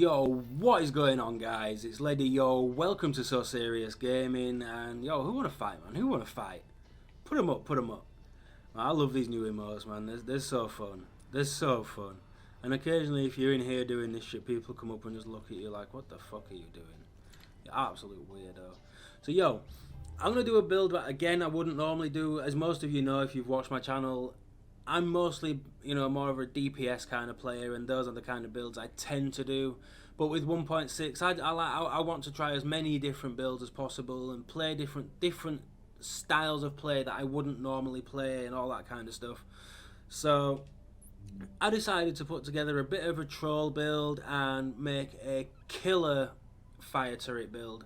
Yo, what is going on, guys? It's Lady. Yo, welcome to So Serious Gaming. And yo, who wanna fight, man? Who wanna fight? Put 'em up, put 'em up. Man, I love these new emotes, man. They're so fun. They're so fun. And occasionally, if you're in here doing this shit, people come up and just look at you like, "What the fuck are you doing? You're absolute weirdo." So yo, I'm gonna do a build that again I wouldn't normally do. As most of you know, if you've watched my channel, I'm mostly, more of a DPS kind of player, and those are the kind of builds I tend to do. But with 1.6, I want to try as many different builds as possible and play different styles of play that I wouldn't normally play and all that kind of stuff. So I decided to put together a bit of a troll build and make a killer fire turret build.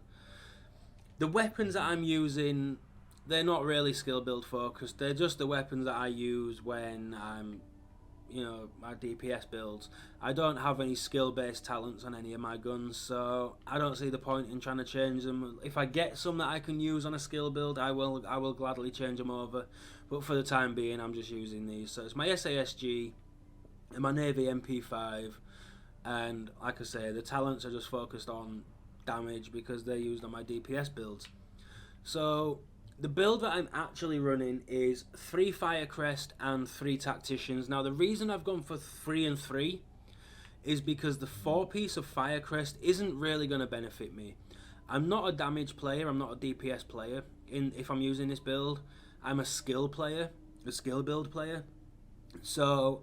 The weapons that I'm using, they're not really skill build focused. They're just the weapons that I use when I'm, my DPS builds. I don't have any skill based talents on any of my guns, so I don't see the point in trying to change them. If I get some that I can use on a skill build, I will gladly change them over. But for the time being, I'm just using these. So it's my SASG and my Navy MP5, and like I say, the talents are just focused on damage because they're used on my DPS builds. So the build that I'm actually running is 3 FIRECREST and 3 Tacticians. Now the reason I've gone for 3 and 3 is because the 4-piece of FIRECREST isn't really going to benefit me. I'm not a damage player, I'm not a DPS player. If I'm using this build, I'm a skill player, a skill build player. So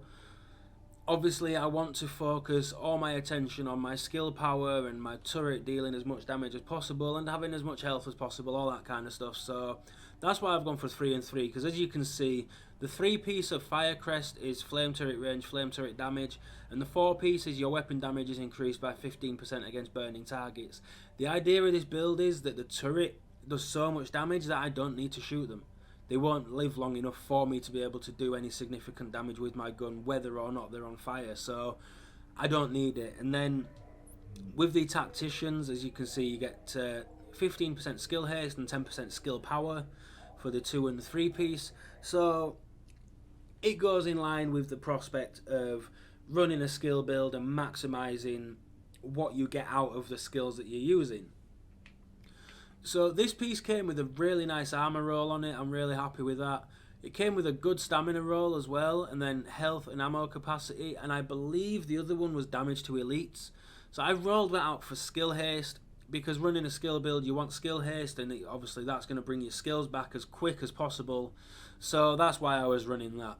obviously I want to focus all my attention on my skill power and my turret dealing as much damage as possible and having as much health as possible, all that kind of stuff. So that's why I've gone for 3 and 3, because as you can see, the 3-piece of FIRECREST is flame turret range, flame turret damage, and the 4-piece is your weapon damage is increased by 15% against burning targets. The idea of this build is that the turret does so much damage that I don't need to shoot them. They won't live long enough for me to be able to do any significant damage with my gun, whether or not they're on fire, so I don't need it. And then with the Tacticians, as you can see, you get 15% skill haste and 10% skill power for the 2 and the 3-piece. So it goes in line with the prospect of running a skill build and maximising what you get out of the skills that you're using. So this piece came with a really nice armor roll on it. I'm really happy with that. It came with a good stamina roll as well, and then health and ammo capacity, and I believe the other one was damage to elites. So I rolled that out for skill haste, because running a skill build you want skill haste, and obviously that's going to bring your skills back as quick as possible. So that's why I was running that.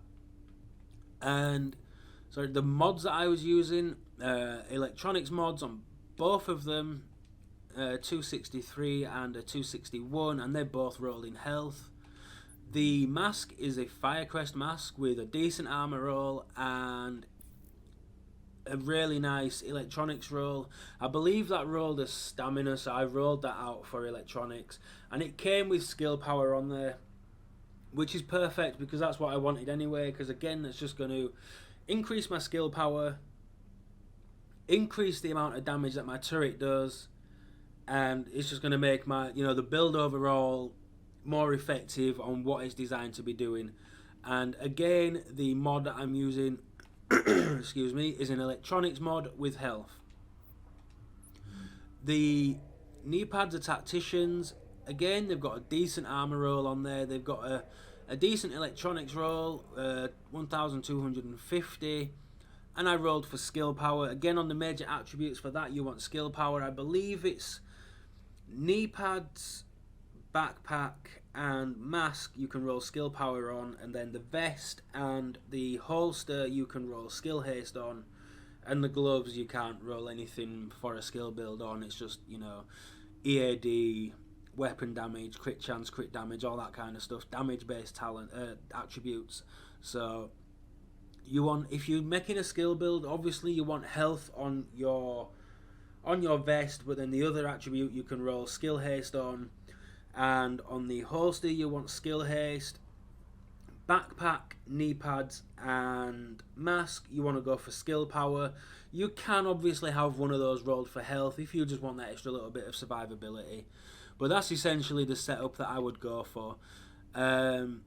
And so the mods that I was using, electronics mods on both of them, 263 and a 261, and they're both rolling health. The mask is a FIRECREST mask with a decent armor roll and a really nice electronics roll. I believe that rolled a stamina, so I rolled that out for electronics, and it came with skill power on there, which is perfect because that's what I wanted anyway, because again that's just going to increase my skill power, increase the amount of damage that my turret does, and it's just going to make my, the build overall more effective on what it's designed to be doing. And again, the mod that I'm using excuse me, is an electronics mod with health. The knee pads are Tacticians. Again, they've got a decent armor roll on there. They've got a decent electronics roll, 1250. And I rolled for skill power. Again, on the major attributes for that, you want skill power. I believe it's knee pads, backpack, and mask you can roll skill power on, and then the vest and the holster you can roll skill haste on, and the gloves you can't roll anything for a skill build on. It's just, EAD, weapon damage, crit chance, crit damage, all that kind of stuff, damage based talent attributes. So you want, if you're making a skill build, obviously you want health on your vest, but then the other attribute you can roll skill haste on, and on the holster you want skill haste. Backpack, knee pads, and mask you want to go for skill power. You can obviously have one of those rolled for health if you just want that extra little bit of survivability, but that's essentially the setup that I would go for. And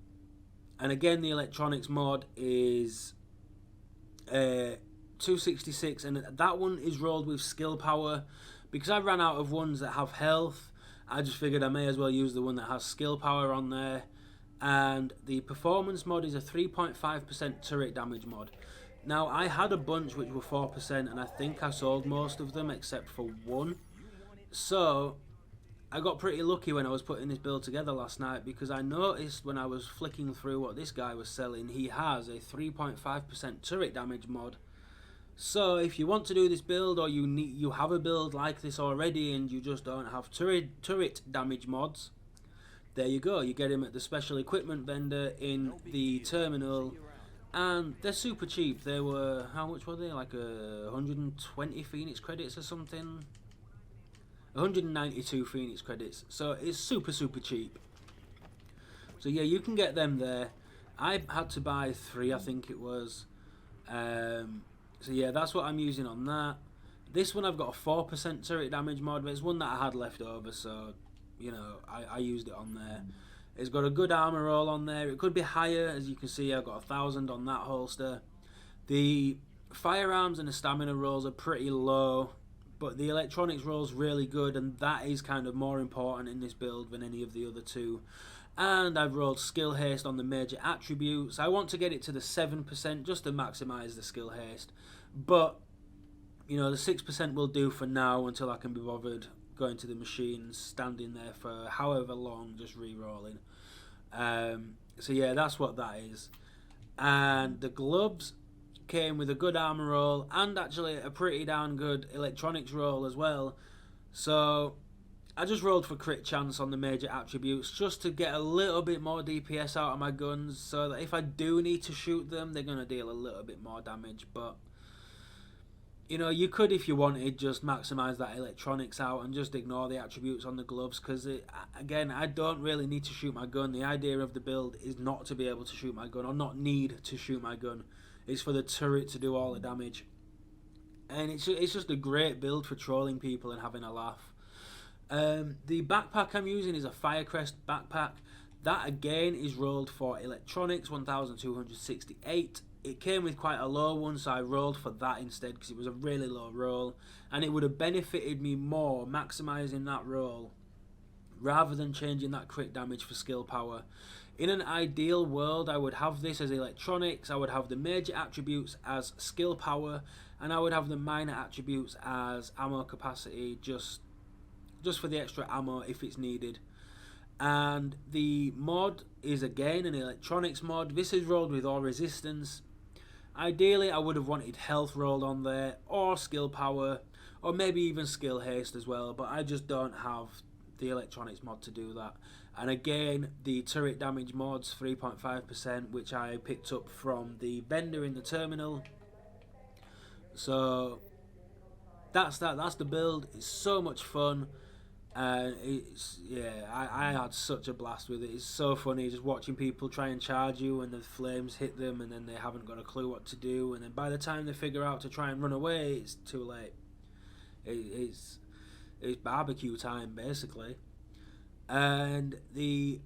again, the electronics mod is 266, and that one is rolled with skill power. Because I ran out of ones that have health, I just figured I may as well use the one that has skill power on there. And the performance mod is a 3.5% turret damage mod. Now, I had a bunch which were 4%, and I think I sold most of them except for one. So I got pretty lucky when I was putting this build together last night, because I noticed when I was flicking through what this guy was selling, he has a 3.5% turret damage mod. So if you want to do this build, or you have a build like this already and you just don't have turret damage mods, there you go. You get him at the special equipment vendor in the terminal, and they're super cheap. They were, how much were they? Like 120 Phoenix credits or something. 192 Phoenix credits. So it's super cheap. So yeah, you can get them there. I had to buy 3, I think it was. So yeah, that's what I'm using on that. This one I've got a 4% turret damage mod, but it's one that I had left over, so you know, I used it on there. It's got a good armor roll on there. It could be higher, as you can see. I've got 1,000 on that holster. The firearms and the stamina rolls are pretty low, but the electronics roll's really good, and that is kind of more important in this build than any of the other two. And I've rolled skill haste on the major attributes. I want to get it to the 7% just to maximise the skill haste, but you know, the 6% will do for now until I can be bothered going to the machines, standing there for however long, just re-rolling. So yeah, that's what that is. And the gloves came with a good armor roll and actually a pretty damn good electronics roll as well. So I just rolled for crit chance on the major attributes just to get a little bit more DPS out of my guns, so that if I do need to shoot them, they're going to deal a little bit more damage. But you know, you could, if you wanted, just maximise that electronics out and just ignore the attributes on the gloves, because again, I don't really need to shoot my gun. The idea of the build is not to be able to shoot my gun, or not need to shoot my gun. It's for the turret to do all the damage. And it's just a great build for trolling people and having a laugh. The backpack I'm using is a FIRECREST backpack. That again is rolled for electronics, 1,268. It came with quite a low one, so I rolled for that instead because it was a really low roll, and it would have benefited me more maximising that roll rather than changing that crit damage for skill power. In an ideal world, I would have this as electronics, I would have the major attributes as skill power, and I would have the minor attributes as ammo capacity, just for the extra ammo if it's needed. And the mod is again an electronics mod. This is rolled with all resistance. Ideally, I would have wanted health rolled on there, or skill power, or maybe even skill haste as well, but I just don't have the electronics mod to do that. And again, the turret damage mod's 3.5%, which I picked up from the vendor in the terminal. So that's the build. It's so much fun. I had such a blast with it. It's so funny just watching people try and charge you and the flames hit them and then they haven't got a clue what to do, and then by the time they figure out to try and run away, it's too late. It's barbecue time basically. And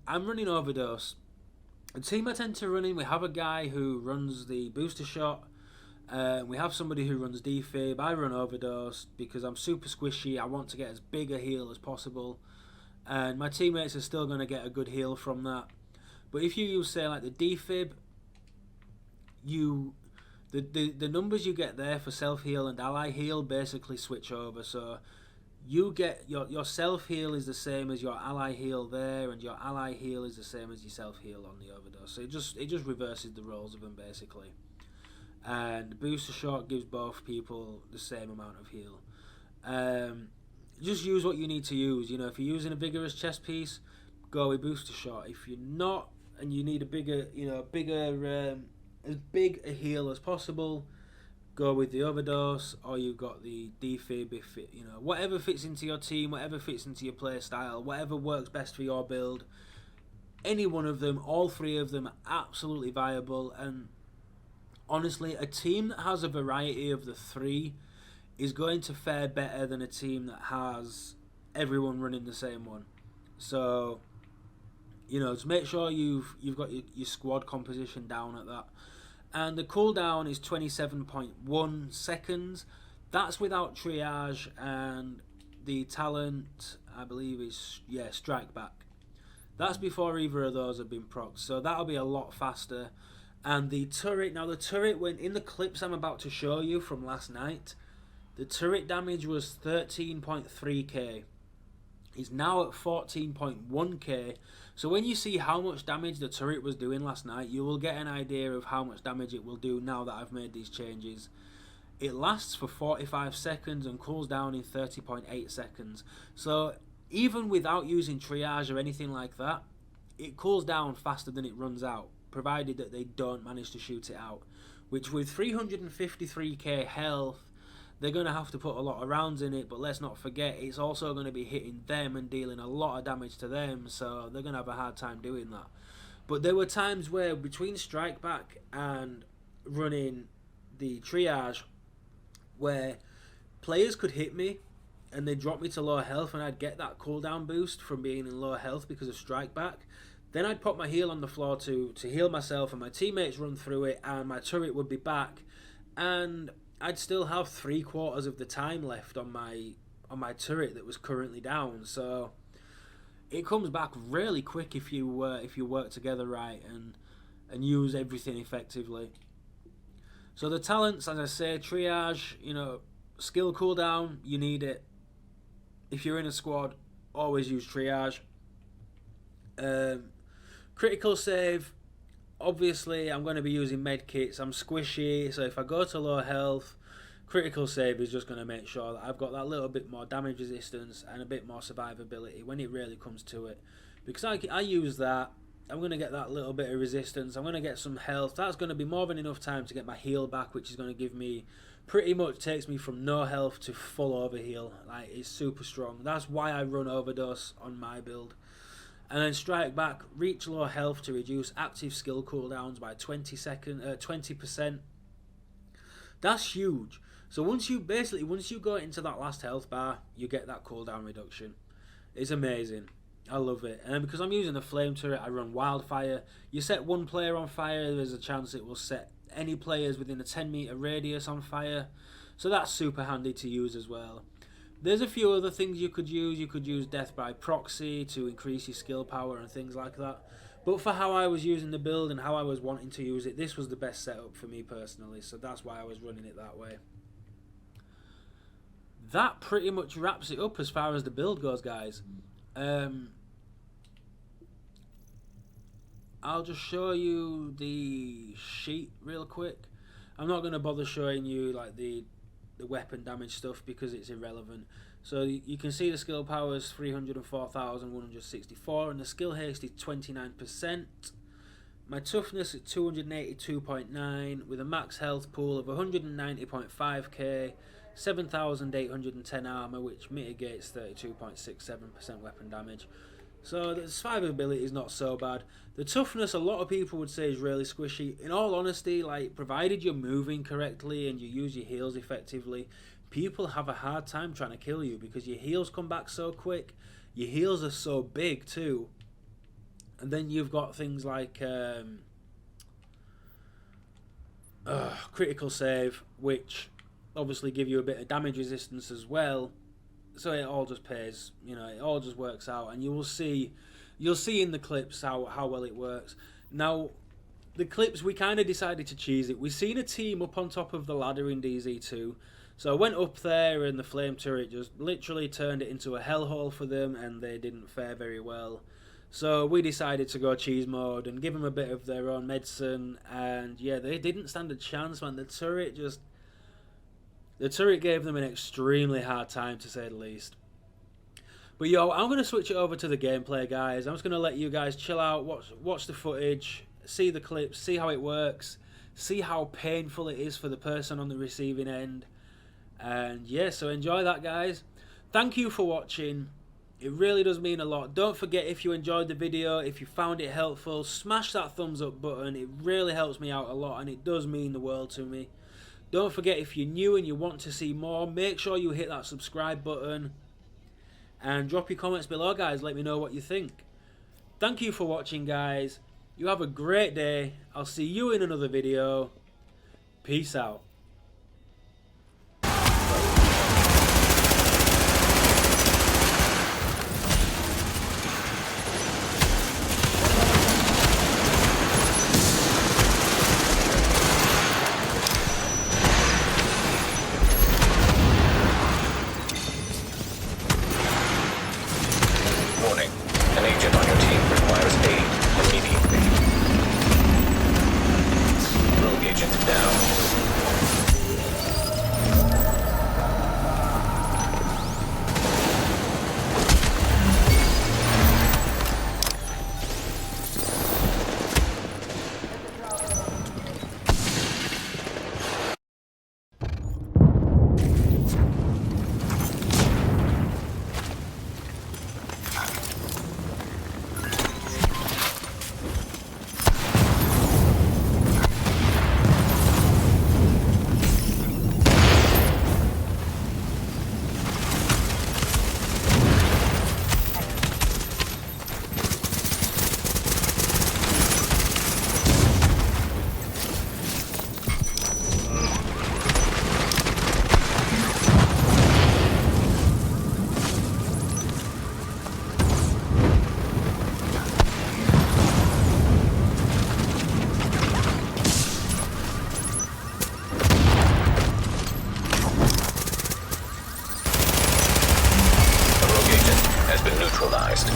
I'm running Overdose. The team I tend to run in, we have a guy who runs the booster shot. We have somebody who runs defib. I run Overdose because I'm super squishy. I want to get as big a heal as possible, and my teammates are still going to get a good heal from that. But if you use, say, like the defib, the numbers you get there for self heal and ally heal basically switch over. So you get your self heal is the same as your ally heal there, and your ally heal is the same as your self heal on the Overdose. So it just reverses the roles of them basically. And booster shot gives both people the same amount of heal. Just use what you need to use. You know, if you're using a vigorous chest piece, go with booster shot. If you're not and you need a bigger, as big a heal as possible, go with the Overdose, or you've got the defib. If it, whatever fits into your team, whatever fits into your play style, whatever works best for your build. Any one of them, all three of them, are absolutely viable. And honestly, a team that has a variety of the three is going to fare better than a team that has everyone running the same one. So, just make sure you've got your squad composition down at that. And the cooldown is 27.1 seconds. That's without triage, and the talent, I believe, is, yeah, strike back. That's before either of those have been procced, so that'll be a lot faster. And the turret, now the turret, when in the clips I'm about to show you from last night, the turret damage was 13.3k. It's now at 14.1k. So when you see how much damage the turret was doing last night, you will get an idea of how much damage it will do now that I've made these changes. It lasts for 45 seconds and cools down in 30.8 seconds. So even without using triage or anything like that, it cools down faster than it runs out, provided that they don't manage to shoot it out. Which, with 353k health, they're going to have to put a lot of rounds in it, but let's not forget it's also going to be hitting them and dealing a lot of damage to them, so they're going to have a hard time doing that. But there were times where between strike back and running the triage, where players could hit me and they drop me to low health, and I'd get that cooldown boost from being in low health because of strike back. Then I'd pop my heal on the floor to heal myself, and my teammates run through it, and my turret would be back, and I'd still have 3/4 of the time left on my turret that was currently down. So it comes back really quick if you work together right and use everything effectively. So the talents, as I say, triage, skill cooldown, you need it. If you're in a squad, always use triage. Critical save, obviously I'm going to be using med kits. I'm squishy, so if I go to low health, critical save is just going to make sure that I've got that little bit more damage resistance and a bit more survivability when it really comes to it. Because I use that, I'm going to get that little bit of resistance, I'm going to get some health. That's going to be more than enough time to get my heal back, which is going to give me, pretty much takes me from no health to full overheal. Like, it's super strong. That's why I run overdose on my build. And then strike back, reach low health to reduce active skill cooldowns by 20%. That's huge. So once you go into that last health bar, you get that cooldown reduction. It's amazing. I love it. And because I'm using the flame turret, I run wildfire. You set one player on fire, there's a chance it will set any players within a 10-meter radius on fire. So that's super handy to use as well. There's a few other things you could use. You could use death by proxy to increase your skill power and things like that. But for how I was using the build and how I was wanting to use it, this was the best setup for me personally. So that's why I was running it that way. That pretty much wraps it up as far as the build goes, guys. I'll just show you the sheet real quick. I'm not going to bother showing you like the weapon damage stuff because it's irrelevant. So you can see the skill power is 304,164 and the skill haste is 29%. My toughness is 282.9 with a max health pool of 190.5k, 7,810 armor, which mitigates 32.67% weapon damage. So the survivability is not so bad. The toughness, a lot of people would say, is really squishy. In all honesty, like, provided you're moving correctly and you use your heals effectively, people have a hard time trying to kill you because your heals come back so quick. Your heals are so big too. And then you've got things like critical save, which obviously give you a bit of damage resistance as well. So it all just pays, it all just works out, and you'll see in the clips how well it works. Now, the clips, we kind of decided to cheese it. We seen a team up on top of the ladder in DZ2, so I went up there and the flame turret just literally turned it into a hellhole for them, and they didn't fare very well. So we decided to go cheese mode and give them a bit of their own medicine, and yeah, they didn't stand a chance, man. The turret gave them an extremely hard time, to say the least. But I'm going to switch it over to the gameplay, guys. I'm just going to let you guys chill out, watch the footage, see the clips, see how it works, see how painful it is for the person on the receiving end. And yeah, so enjoy that, guys. Thank you for watching. It really does mean a lot. Don't forget, if you enjoyed the video, if you found it helpful, smash that thumbs up button. It really helps me out a lot, and it does mean the world to me. Don't forget, if you're new and you want to see more, make sure you hit that subscribe button. And drop your comments below, guys. Let me know what you think. Thank you for watching, guys. You have a great day. I'll see you in another video. Peace out. Warning. An agent on your team requires aid immediately. Rogue agent down. Has been neutralized.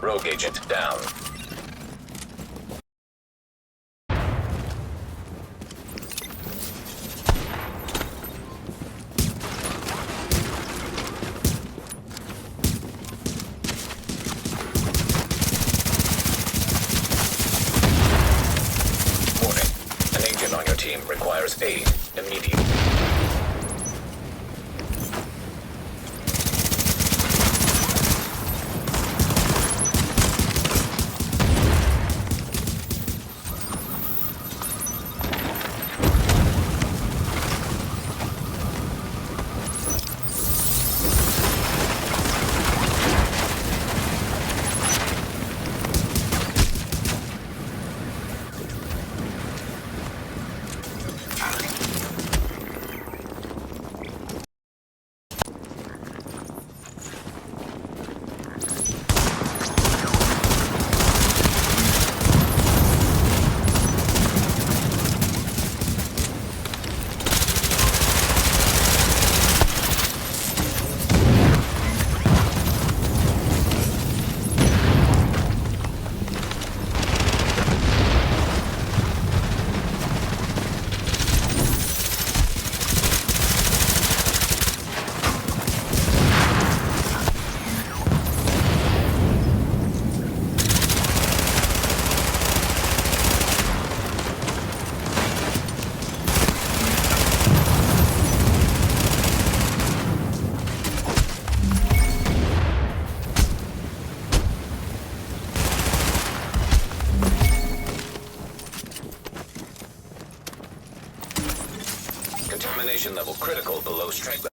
Rogue agent down. Warning. An agent on your team requires aid immediately. Contamination level critical below strength.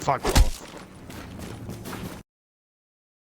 Fuck off.